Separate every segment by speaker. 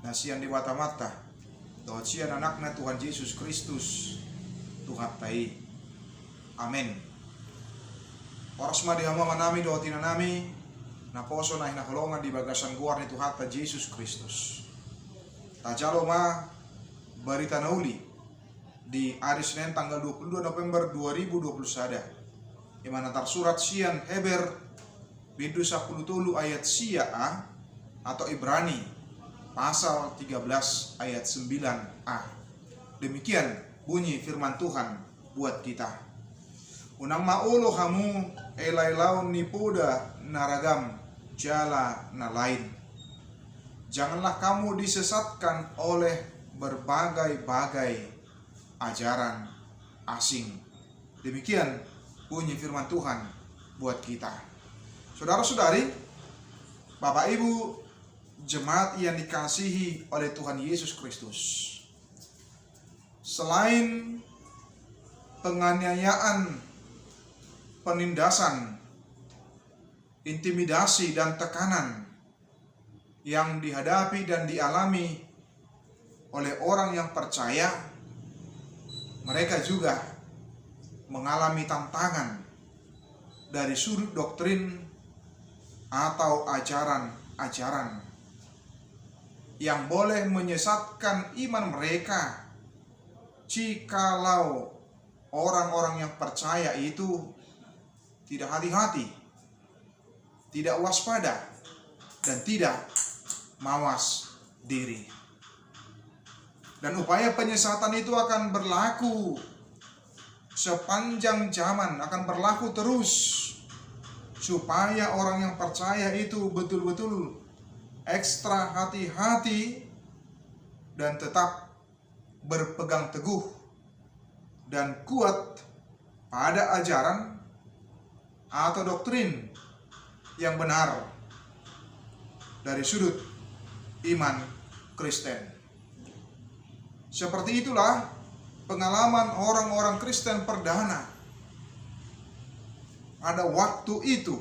Speaker 1: nasian di mata-mata doa sian anaknya Tuhan Yesus Kristus Tuhan tai. Amin. Oras ma di hama nami doa tina nami na poso na hinakulongan di bagasan guar ni Tuhan ta Yesus Kristus. Tajalo ma berita nauli di hari Senin tanggal 22 November 2021 di mana tersurat sian Heber bintu 10 ayat sia a atau Ibrani pasal 13 ayat 9a. Demikian bunyi firman Tuhan buat kita. Unang maulo hamu elailaun nipuda naragam jala na lain. Janganlah kamu disesatkan oleh berbagai-bagai ajaran asing. Demikian bunyi firman Tuhan buat kita. Saudara-saudari, Bapak Ibu, jemaat yang dikasihi oleh Tuhan Yesus Kristus. Selain penganiayaan, penindasan, intimidasi dan tekanan yang dihadapi dan dialami oleh orang yang percaya, mereka juga mengalami tantangan dari sudut doktrin atau ajaran-ajaran yang boleh menyesatkan iman mereka jikalau orang-orang yang percaya itu tidak hati-hati, tidak waspada, dan tidak mawas diri. Dan upaya penyesatan itu akan berlaku sepanjang zaman, akan berlaku terus, supaya orang yang percaya itu betul-betul ekstra hati-hati dan tetap berpegang teguh dan kuat pada ajaran atau doktrin yang benar dari sudut iman Kristen. Seperti itulah pengalaman orang-orang Kristen perdana pada waktu itu,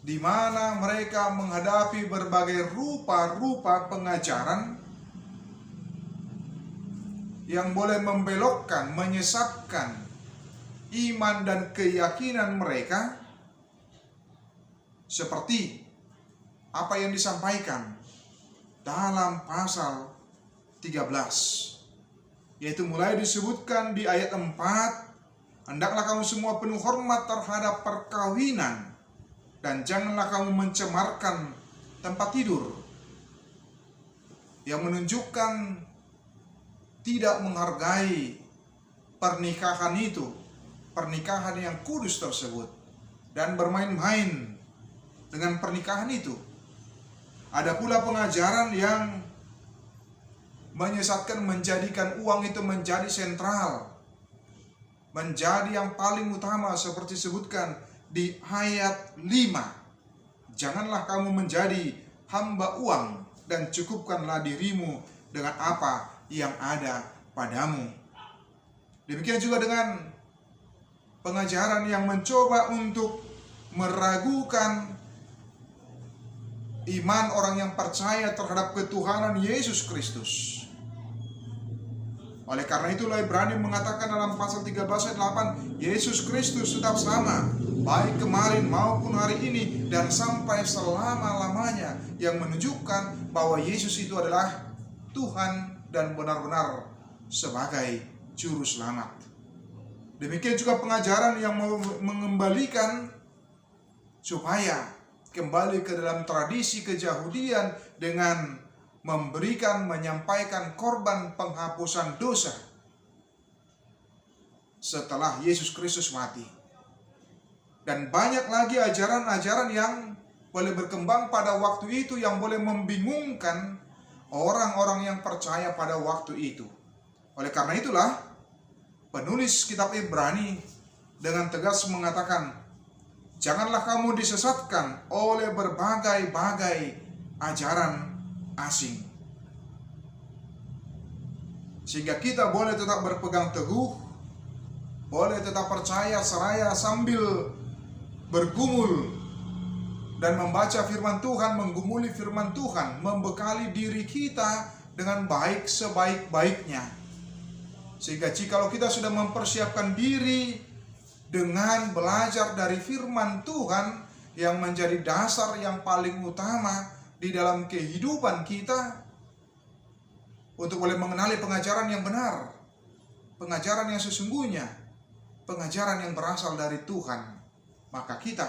Speaker 1: di mana mereka menghadapi berbagai rupa-rupa pengajaran yang boleh membelokkan, menyesatkan iman dan keyakinan mereka, seperti apa yang disampaikan dalam pasal 13, yaitu mulai disebutkan di ayat 4, hendaklah kamu semua penuh hormat terhadap perkawinan, dan janganlah kamu mencemarkan tempat tidur, yang menunjukkan tidak menghargai pernikahan itu, pernikahan yang kudus tersebut, dan bermain-main dengan pernikahan itu. Ada pula pengajaran yang menyesatkan, menjadikan uang itu menjadi sentral, menjadi yang paling utama, seperti disebutkan di ayat 5. Janganlah kamu menjadi hamba uang, dan cukupkanlah dirimu dengan apa yang ada padamu. Demikian juga dengan pengajaran yang mencoba untuk meragukan iman orang yang percaya terhadap ketuhanan Yesus Kristus. Oleh karena itulah Ibrani mengatakan dalam pasal 13 ayat 8, Yesus Kristus tetap sama, baik kemarin maupun hari ini dan sampai selama-lamanya, yang menunjukkan bahwa Yesus itu adalah Tuhan dan benar-benar sebagai juru selamat. Demikian juga pengajaran yang mengembalikan supaya kembali ke dalam tradisi keyahudian dengan memberikan, menyampaikan korban penghapusan dosa setelah Yesus Kristus mati. Dan banyak lagi ajaran-ajaran yang boleh berkembang pada waktu itu, yang boleh membingungkan orang-orang yang percaya pada waktu itu. Oleh karena itulah penulis kitab Ibrani dengan tegas mengatakan, janganlah kamu disesatkan oleh berbagai-bagai ajaran asing. Sehingga kita boleh tetap berpegang teguh, boleh tetap percaya seraya sambil bergumul dan membaca firman Tuhan, menggumuli firman Tuhan, membekali diri kita dengan baik sebaik-baiknya. Sehingga jikalau kita sudah mempersiapkan diri dengan belajar dari firman Tuhan yang menjadi dasar yang paling utama di dalam kehidupan kita, untuk boleh mengenali pengajaran yang benar, pengajaran yang sesungguhnya, pengajaran yang berasal dari Tuhan, maka kita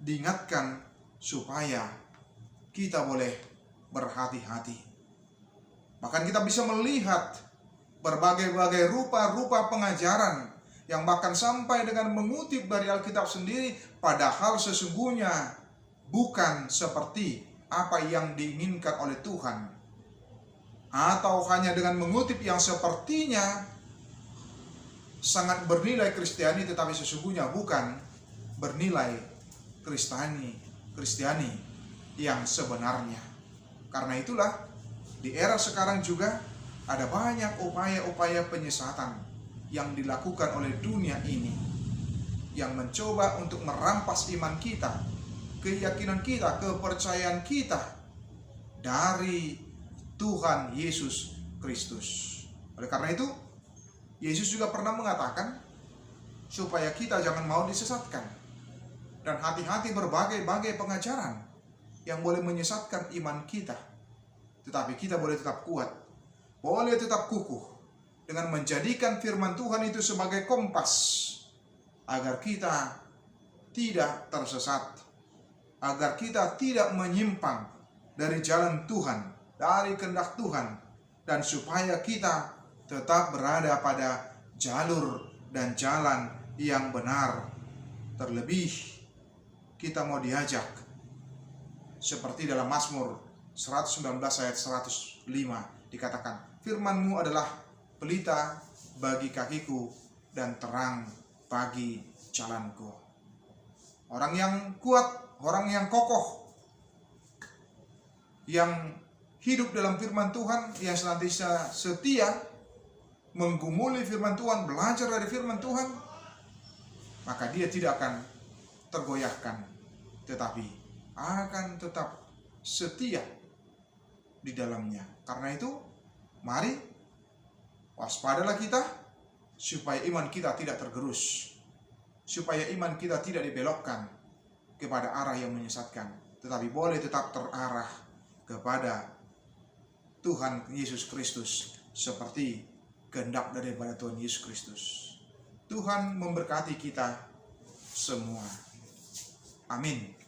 Speaker 1: diingatkan supaya kita boleh berhati-hati. Bahkan kita bisa melihat berbagai-bagai rupa-rupa pengajaran yang bahkan sampai dengan mengutip dari Alkitab sendiri, padahal sesungguhnya bukan seperti apa yang diinginkan oleh Tuhan. Atau hanya dengan mengutip yang sepertinya sangat bernilai Kristiani, tetapi sesungguhnya bukan bernilai Kristiani yang sebenarnya. Karena itulah di era sekarang juga ada banyak upaya-upaya penyesatan yang dilakukan oleh dunia ini, yang mencoba untuk merampas iman kita, keyakinan kita, kepercayaan kita dari Tuhan Yesus Kristus. Oleh karena itu, Yesus juga pernah mengatakan supaya kita jangan mau disesatkan, dan hati-hati berbagai-bagai pengajaran yang boleh menyesatkan iman kita. Tetapi kita boleh tetap kuat, boleh tetap kukuh dengan menjadikan firman Tuhan itu sebagai kompas, agar kita tidak tersesat, agar kita tidak menyimpang dari jalan Tuhan, dari kehendak Tuhan, dan supaya kita tetap berada pada jalur dan jalan yang benar. Terlebih kita mau diajak seperti dalam Mazmur 119 ayat 105 dikatakan, firman-Mu adalah pelita bagi kakiku dan terang bagi jalanku. Orang yang kuat, orang yang kokoh, yang hidup dalam firman Tuhan, yang senantiasa setia menggumuli firman Tuhan, belajar dari firman Tuhan, maka dia tidak akan tergoyahkan, tetapi akan tetap setia di dalamnya. Karena itu, mari waspadalah kita supaya iman kita tidak tergerus, supaya iman kita tidak dibelokkan kepada arah yang menyesatkan, tetapi boleh tetap terarah kepada Tuhan Yesus Kristus seperti kehendak daripada Tuhan Yesus Kristus. Tuhan memberkati kita semua. Amin.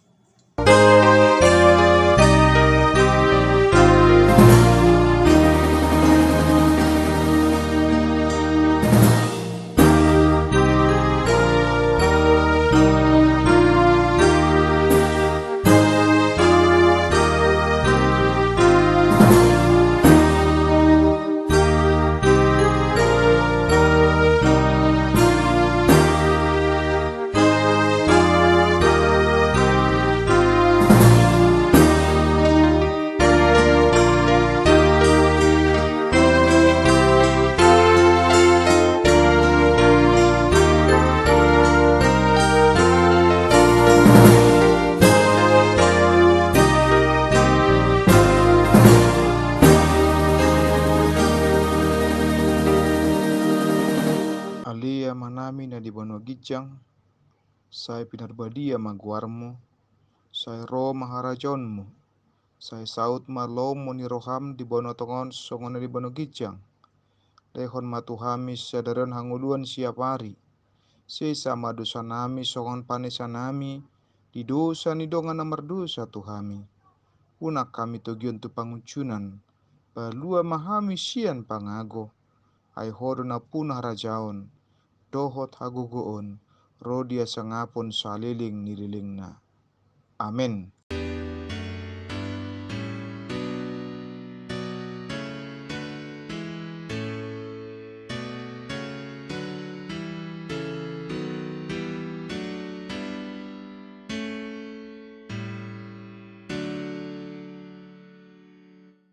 Speaker 2: Alia manami na di bono gijang, sai pinarbadia maguarmo, sai ro maharajonmu, sai saut malomo ni roham di bono tongon songona di bono gijang, lehon matuhami sadaran hanguluan siap hari, sei sama dosa nami songon panesa nami, di dosa ni dongan namar dosa tuhami, unak kami togion tu pangucunan, balua mahami sian pangago, ai hodo na punah rajaon, dohot hagugoon, rodia sangapon saliling nililingna. Amin.